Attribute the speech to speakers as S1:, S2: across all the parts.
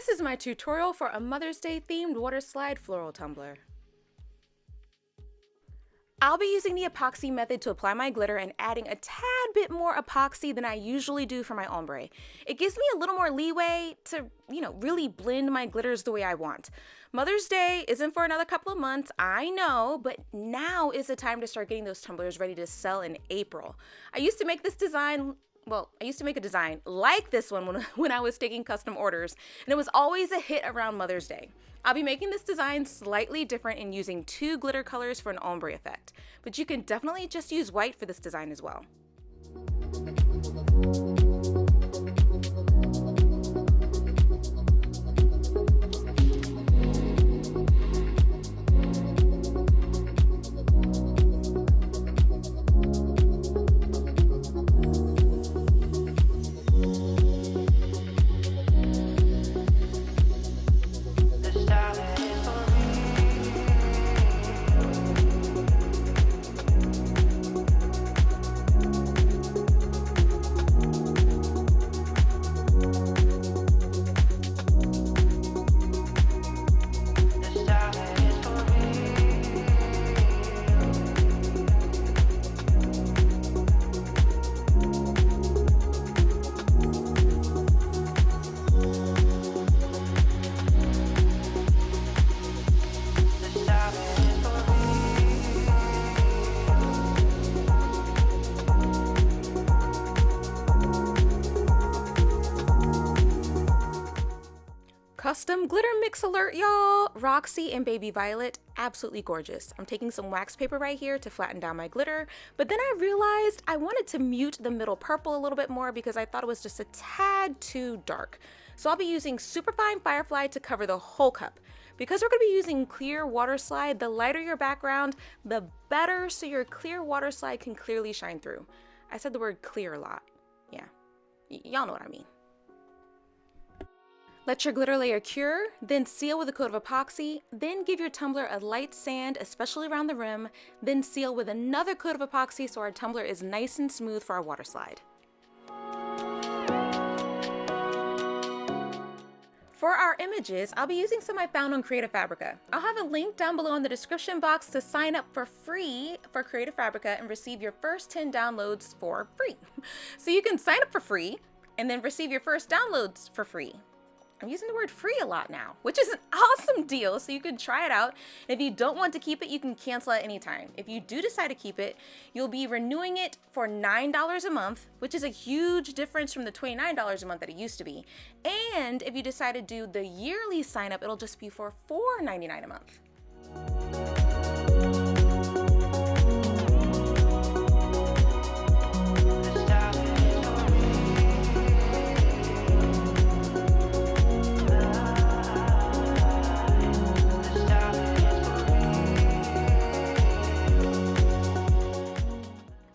S1: This is my tutorial for a Mother's Day themed Waterslide floral tumbler. I'll be using the epoxy method to apply my glitter and adding a tad bit more epoxy than I usually do for my ombre. It gives me a little more leeway to, really blend my glitters the way I want. Mother's Day isn't for another couple of months, I know, but now is the time to start getting those tumblers ready to sell in April. I used to make a design like this one when I was taking custom orders, and it was always a hit around Mother's Day. I'll be making this design slightly different and using 2 glitter colors for an ombre effect, but you can definitely just use white for this design as well. Custom glitter mix alert, y'all! Roxie and Baby Violet, absolutely gorgeous. I'm taking some wax paper right here to flatten down my glitter, but then I realized I wanted to mute the middle purple a little bit more because I thought it was just a tad too dark. So I'll be using Superfine Firefly to cover the whole cup. Because we're going to be using clear water slide, the lighter your background, the better, so your clear water slide can clearly shine through. I said the word clear a lot. Yeah, y'all know what I mean. Let your glitter layer cure, then seal with a coat of epoxy, then give your tumbler a light sand, especially around the rim, then seal with another coat of epoxy so our tumbler is nice and smooth for our water slide. For our images, I'll be using some I found on Creative Fabrica. I'll have a link down below in the description box to sign up for free for Creative Fabrica and receive your first 10 downloads for free. So you can sign up for free and then receive your first downloads for free. I'm using the word free a lot now, which is an awesome deal, so you can try it out. If you don't want to keep it, you can cancel at any time. If you do decide to keep it, you'll be renewing it for $9 a month, which is a huge difference from the $29 a month that it used to be. And if you decide to do the yearly sign up, it'll just be for $4.99 a month.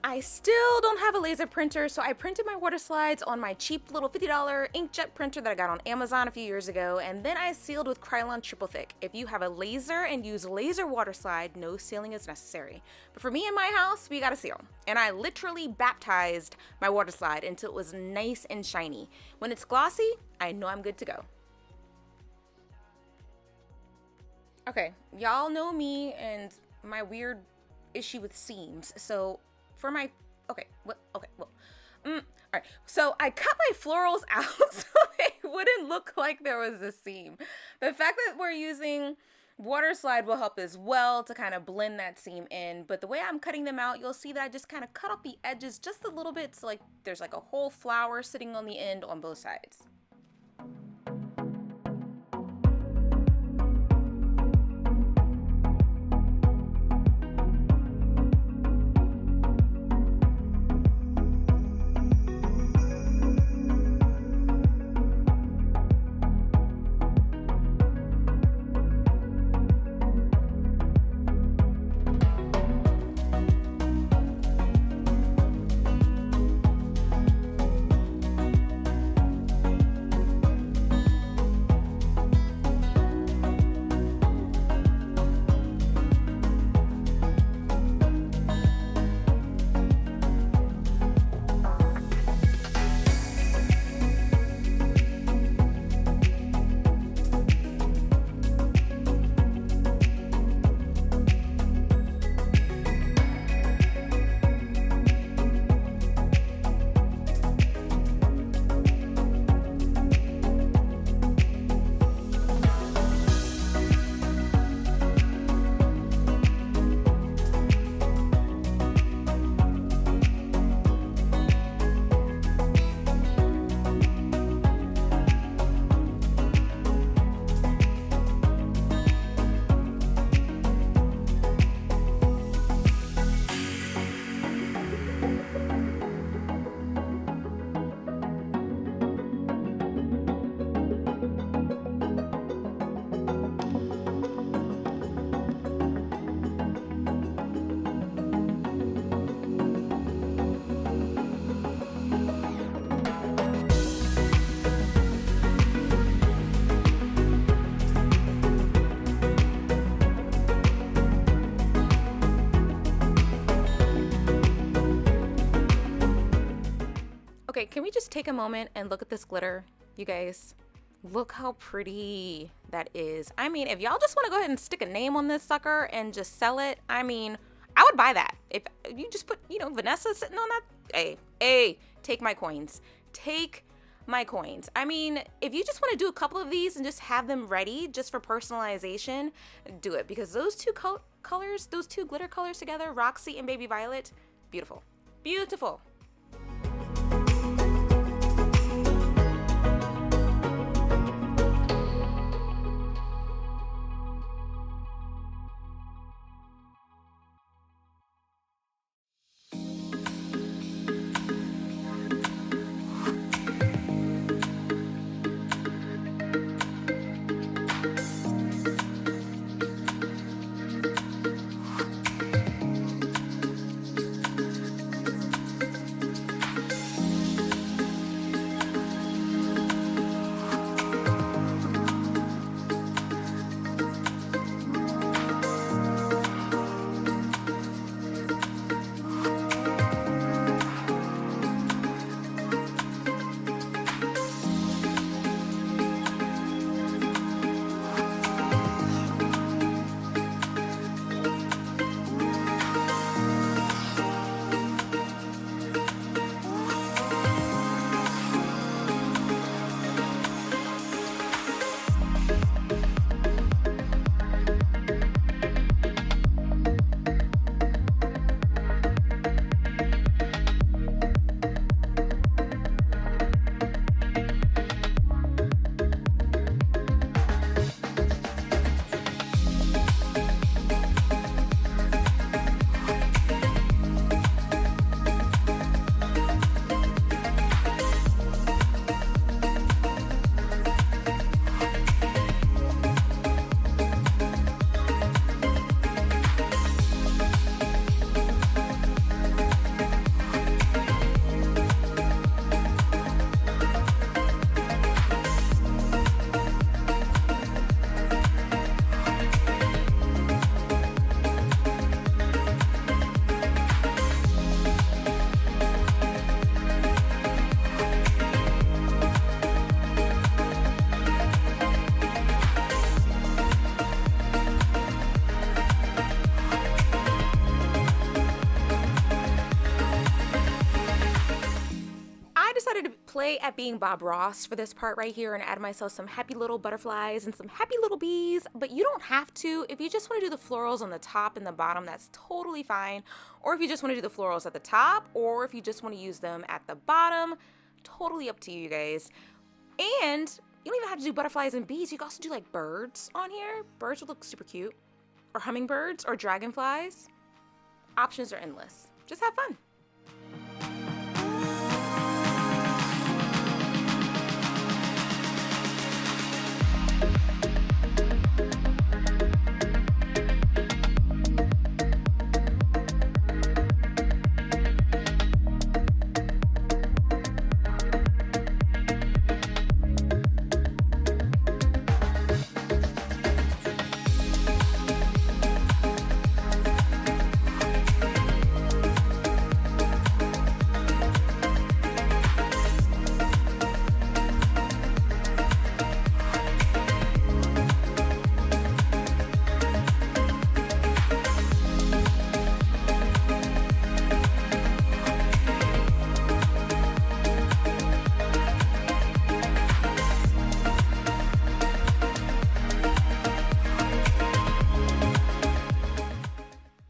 S1: I still don't have a laser printer, so I printed my water slides on my cheap little $50 inkjet printer that I got on Amazon a few years ago, and then I sealed with Krylon triple thick. If you have a laser and use laser water slide, no sealing is necessary. But for me in my house, we got a seal. And I literally baptized my water slide until it was nice and shiny. When it's glossy, I know I'm good to go. Okay, y'all know me and my weird issue with seams, so for my, all right, so I cut my florals out so they wouldn't look like there was a seam. The fact that we're using water slide will help as well to kind of blend that seam in, but the way I'm cutting them out, you'll see that I just kind of cut off the edges just a little bit, so like there's like a whole flower sitting on the end on both sides. can we just take a moment and look at this glitter, you guys? Look how pretty that is. I mean, if y'all just want to go ahead and stick a name on this sucker and just sell it, I mean, I would buy that. If you just put, you know, Vanessa sitting on that, hey, take my coins. Take my coins. I mean, if you just want to do a couple of these and just have them ready just for personalization, do it, because those two colors, those two glitter colors together, Roxie and Baby Violet, beautiful. Beautiful. Play at being Bob Ross for this part right here and add myself some happy little butterflies and some happy little bees, but you don't have to. If you just want to do the florals on the top and the bottom, that's totally fine. Or if you just want to do the florals at the top, or if you just want to use them at the bottom, totally up to you guys. And you don't even have to do butterflies and bees. You can also do like birds on here. Birds would look super cute. Or hummingbirds or dragonflies. Options are endless. Just have fun.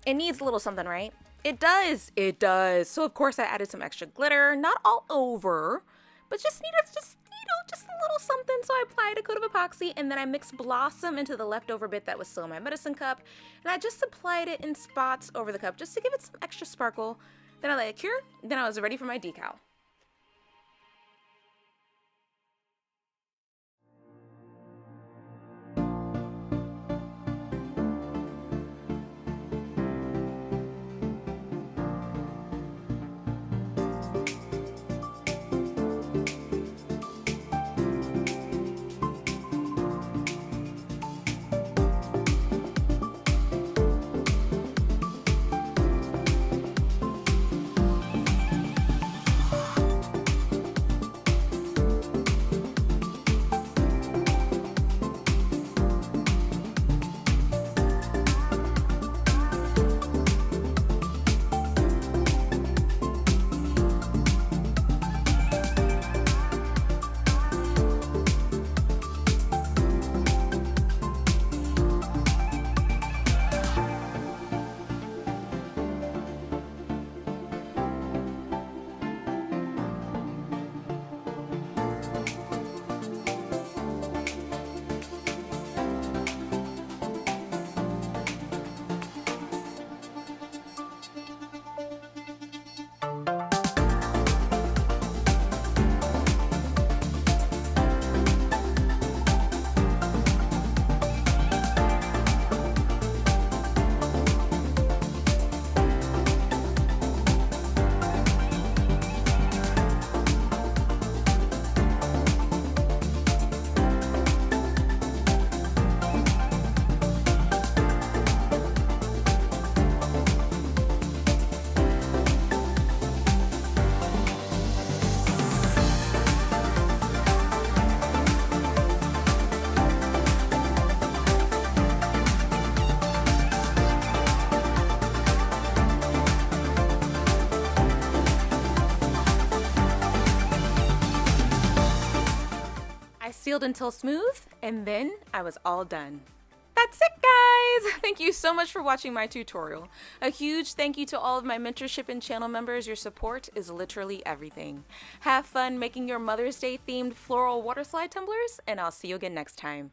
S1: It needs a little something, right? It does. It does. So of course I added some extra glitter, not all over, but just needed just a little something. So I applied a coat of epoxy and then I mixed Blossom into the leftover bit that was still in my medicine cup. And I just applied it in spots over the cup just to give it some extra sparkle. Then I let it cure. Then I was ready for my decal. sealed until smooth, and then I was all done. That's it, guys! Thank you so much for watching my tutorial. A huge thank you to all of my mentorship and channel members. Your support is literally everything. Have fun making your Mother's Day themed floral water slide tumblers, and I'll see you again next time.